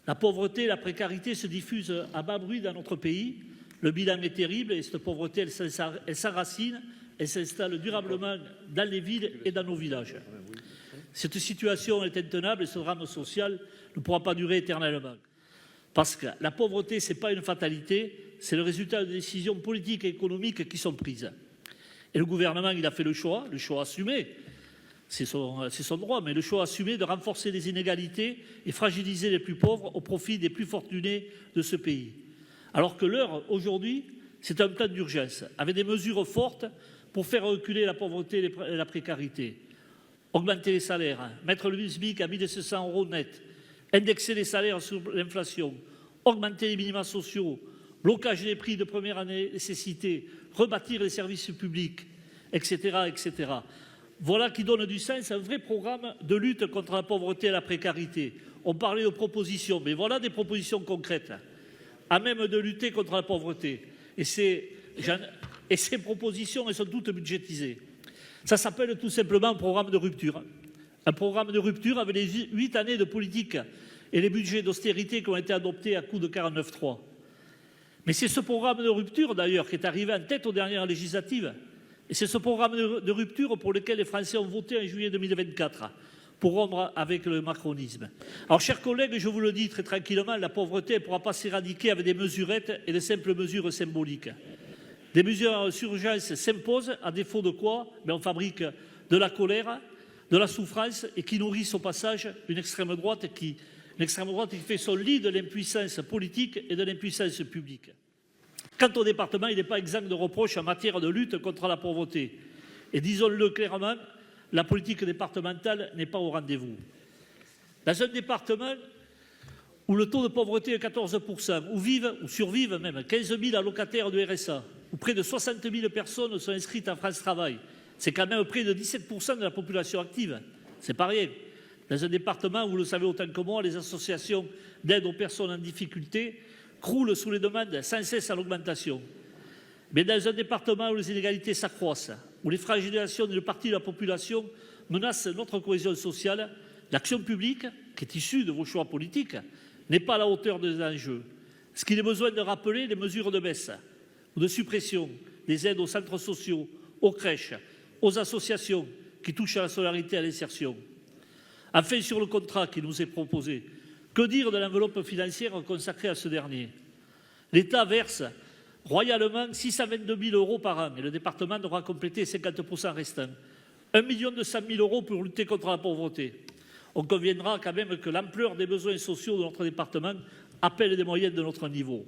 La pauvreté et la précarité se diffusent à bas bruit dans notre pays. Le bilan est terrible et cette pauvreté, elle s'enracine, elle s'installe durablement dans les villes et dans nos villages. Cette situation est intenable et ce drame social ne pourra pas durer éternellement. Parce que la pauvreté, ce n'est pas une fatalité, c'est le résultat de décisions politiques et économiques qui sont prises. Et le gouvernement, il a fait le choix assumé, c'est son droit, mais le choix assumé de renforcer les inégalités et fragiliser les plus pauvres au profit des plus fortunés de ce pays. Alors que l'heure, aujourd'hui, c'est un plan d'urgence, avec des mesures fortes pour faire reculer la pauvreté et la précarité. Augmenter les salaires, mettre le SMIC à 1 500 € net, indexer les salaires sur l'inflation, augmenter les minima sociaux, blocage des prix de première nécessité, rebâtir les services publics, etc., etc. Voilà qui donne du sens à un vrai programme de lutte contre la pauvreté et la précarité. On parlait de propositions, mais voilà des propositions concrètes, à même de lutter contre la pauvreté. Et ces propositions, elles sont toutes budgétisées. Ça s'appelle tout simplement un programme de rupture. Un programme de rupture avec les 8 années de politique et les budgets d'austérité qui ont été adoptés à coup de 49.3. Mais c'est ce programme de rupture, d'ailleurs, qui est arrivé en tête aux dernières législatives. Et c'est ce programme de rupture pour lequel les Français ont voté en juillet 2024, pour rompre avec le macronisme. Alors, chers collègues, je vous le dis très tranquillement, la pauvreté ne pourra pas s'éradiquer avec des mesurettes et de simples mesures symboliques. Des mesures d'urgence s'imposent, à défaut de quoi on fabrique de la colère, de la souffrance et qui nourrissent au passage une extrême droite qui fait son lit de l'impuissance politique et de l'impuissance publique. Quant au département, il n'est pas exempt de reproches en matière de lutte contre la pauvreté. Et disons-le clairement, la politique départementale n'est pas au rendez-vous. Dans un département où le taux de pauvreté est de 14%, où survivent même 15 000 allocataires de RSA, où près de 60 000 personnes sont inscrites en France Travail, c'est quand même près de 17% de la population active. C'est pas rien. Dans un département où, vous le savez autant que moi, les associations d'aide aux personnes en difficulté croulent sous les demandes sans cesse en augmentation. Mais dans un département où les inégalités s'accroissent, où les fragilisations d'une partie de la population menacent notre cohésion sociale, l'action publique, qui est issue de vos choix politiques, n'est pas à la hauteur des enjeux. Ce qu'il est besoin de rappeler, les mesures de baisse ou de suppression des aides aux centres sociaux, aux crèches, aux associations qui touchent à la solidarité et à l'insertion. Enfin, sur le contrat qui nous est proposé, que dire de l'enveloppe financière consacrée à ce dernier? L'État verse royalement 622 000 € par an et le département devra compléter 50% restants. 1 200 000 € pour lutter contre la pauvreté. On conviendra quand même que l'ampleur des besoins sociaux de notre département appelle des moyens de notre niveau.